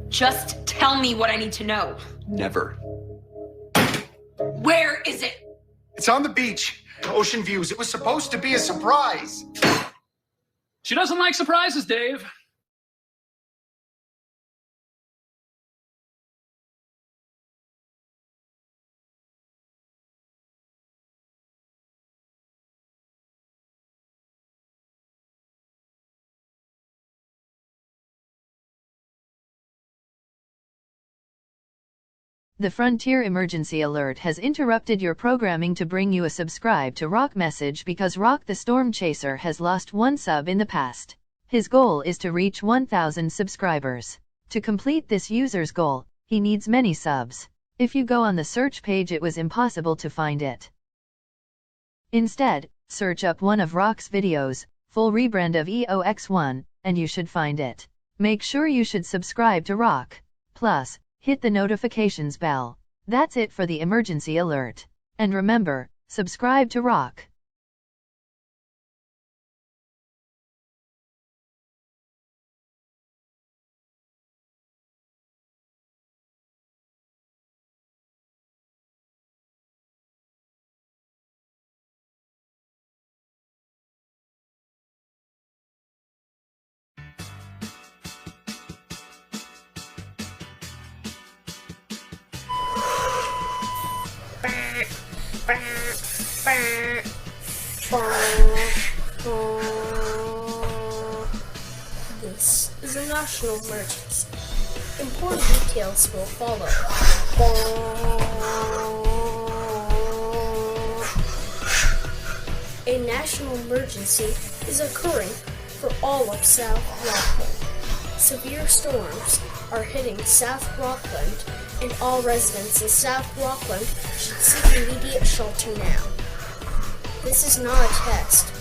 Just tell me what I need to know. Never. Where is it? It's on the beach. Ocean views. It was supposed to be a surprise. She doesn't like surprises, Dave. The Frontier emergency alert has interrupted your programming to bring you a subscribe to Rock message because RockTheStormChaser has lost one sub in the past. His goal is to reach 1,000 subscribers. To complete this user's goal, he needs many subs. If you go on the search page, it was impossible to find it. Instead, search up one of Rock's videos, full rebrand of EOX1, and you should find it. Make sure you should subscribe to Rock. Plus, hit the notifications bell. That's it for the emergency alert. And remember, subscribe to Rock. This is a national emergency. Important details will follow. A national emergency is occurring for all of South Rockland. Severe storms are hitting South Rockland, and all residents in South Rockland should seek immediate shelter now. This is not a test.